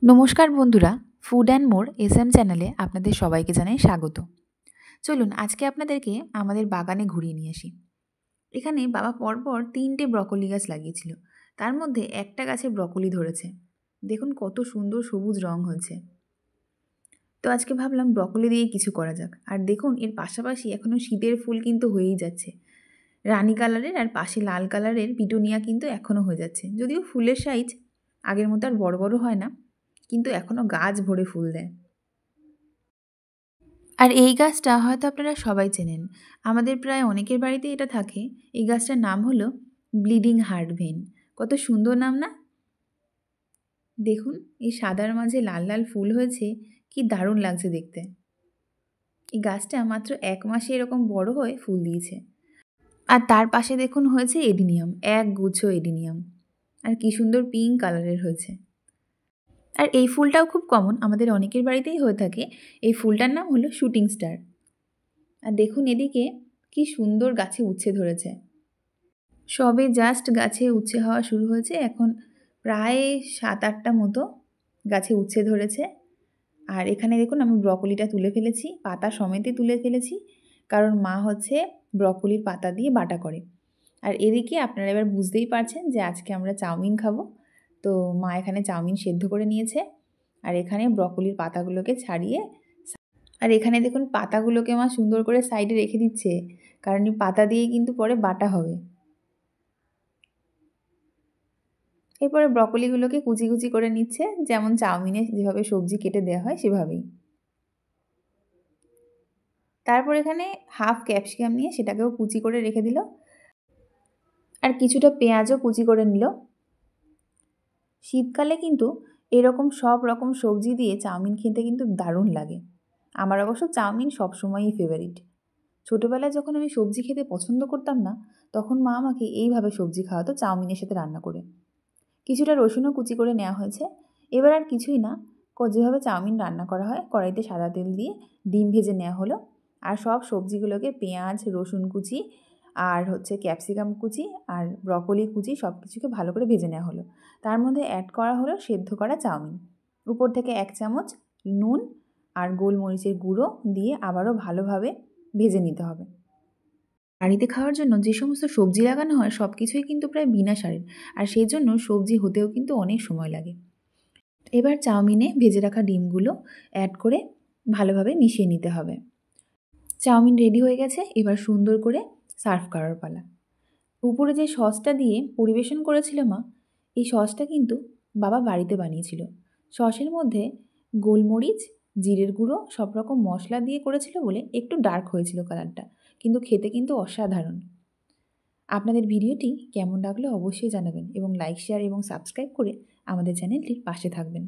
নমস্কার বন্ধুরা, food and more SM চ্যানেলে আপনাদের সবাইকে জানাই স্বাগত। চলুন আজকে আপনাদেরকে আমাদের বাগানে ঘুরিয়ে নিয়ে আসি। এখানে বাবা পরপর ৩টে ব্রকোলি গাছ লাগিয়েছিল। তার মধ্যে একটা গাছে ব্রকোলি ধরেছে। দেখুন কত সুন্দর সবুজ রং হয়েছে। তো আজকে ভাবলাম ব্রকোলি দিয়ে কিছু করা যাক। আর দেখুন এর পাশাপাশি এখনও শীতের ফুল কিন্তু হয়েই যাচ্ছে। রানী কালারের আর পাশে লাল কালারের পিটুনিয়া কিন্তু এখনও হয়ে যাচ্ছে। যদিও ফুলের সাইজ আগের মতো আর বড় বড় হয় না, কিন্তু এখনও গাছ ভরে ফুল দেয়। আর এই গাছটা হয়তো আপনারা সবাই চেনেন। আমাদের প্রায় অনেকের বাড়িতেই এটা থাকে। এই গাছটার নাম হলো ব্লিডিং হার্ট ভেন। কত সুন্দর নাম না? দেখুন এই সাদার মাঝে লাল লাল ফুল হয়েছে, কি দারুণ লাগছে দেখতে। এই গাছটা মাত্র ১ মাসে এরকম বড় হয়ে ফুল দিয়েছে। আর তার পাশে দেখুন হয়েছে এডিনিয়াম, এক গুচ্ছ এডিনিয়াম। আর কি সুন্দর পিঙ্ক কালারের হয়েছে। আর এই ফুলটাও খুব কমন, আমাদের অনেকের বাড়িতেই হয়ে থাকে। এই ফুলটার নাম হলো শুটিং স্টার। আর দেখুন এদিকে কি সুন্দর গাছে উচ্ছে ধরেছে। সবে জাস্ট গাছে উচ্ছে হওয়া শুরু হয়েছে, এখন প্রায় ৭-৮টা মতো গাছে উচ্ছে ধরেছে। আর এখানে দেখুন আমি ব্রকোলিটা তুলে ফেলেছি, পাতা সমেতই তুলে ফেলেছি, কারণ মা হচ্ছে ব্রকোলির পাতা দিয়ে বাটা করে। আর এদিকে আপনারা এবার বুঝতেই পারছেন যে আজকে আমরা চাউমিন খাবো। তো মা এখানে চাউমিন সেদ্ধ করে নিয়েছে, আর এখানে ব্রকোলির পাতাগুলোকে ছাড়িয়ে, আর এখানে দেখুন পাতাগুলোকে মা সুন্দর করে সাইডে রেখে দিচ্ছে, কারণ এই পাতা দিয়ে কিন্তু পরে বাটা হবে। এরপরে ব্রকোলিগুলোকে কুচি কুচি করে নিচ্ছে, যেমন চাউমিনে যেভাবে সবজি কেটে দেওয়া হয় সেভাবেই। তারপর এখানে হাফ ক্যাপসিকাম নিয়ে সেটাকেও কুচি করে রেখে দিল, আর কিছুটা পেঁয়াজও কুচি করে নিল। শীতকালে কিন্তু এরকম সব রকম সবজি দিয়ে চাউমিন খেতে কিন্তু দারুণ লাগে। আমার অবশ্য চাউমিন সবসময়ই ফেভারিট। ছোটোবেলায় যখন আমি সবজি খেতে পছন্দ করতাম না, তখন মা আমাকে এইভাবে সবজি খাওয়াতো চাউমিনের সাথে রান্না করে। কিছুটা রসুনও কুচি করে নেওয়া হয়েছে। এবার আর কিছুই না, যেভাবে চাউমিন রান্না করা হয় কড়াইতে সাদা তেল দিয়ে ডিম ভেজে নেওয়া হলো, আর সব সবজিগুলোকে পেঁয়াজ, রসুন কুচি আর হচ্ছে ক্যাপসিকাম কুচি আর ব্রকোলি কুচি সব কিছুকে ভালো করে ভেজে নেওয়া হলো। তার মধ্যে অ্যাড করা হলো সেদ্ধ করা চাউমিন। উপর থেকে ১ চামচ নুন আর গোলমরিচের গুঁড়ো দিয়ে আবারও ভালোভাবে ভেজে নিতে হবে। বাড়িতে খাওয়ার জন্য যে সমস্ত সবজি লাগানো হয় সব কিছুই কিন্তু প্রায় বিনা সারের, আর সেই জন্য সবজি হতেও কিন্তু অনেক সময় লাগে। এবার চাউমিনে ভেজে রাখা ডিমগুলো অ্যাড করে ভালোভাবে মিশিয়ে নিতে হবে। চাউমিন রেডি হয়ে গেছে, এবার সুন্দর করে সার্ভ করার পালা। উপরে যে সসটা দিয়ে পরিবেশন করেছিল মা, এই সসটা কিন্তু বাবা বাড়িতে বানিয়েছিল। সসের মধ্যে গোলমরিচ, জিরের গুঁড়ো সব রকম মশলা দিয়ে করেছিল বলে একটু ডার্ক হয়েছিল কালারটা, কিন্তু খেতে কিন্তু অসাধারণ। আপনাদের ভিডিওটি কেমন লাগলো অবশ্যই জানাবেন, এবং লাইক, শেয়ার এবং সাবস্ক্রাইব করে আমাদের চ্যানেলটির পাশে থাকবেন।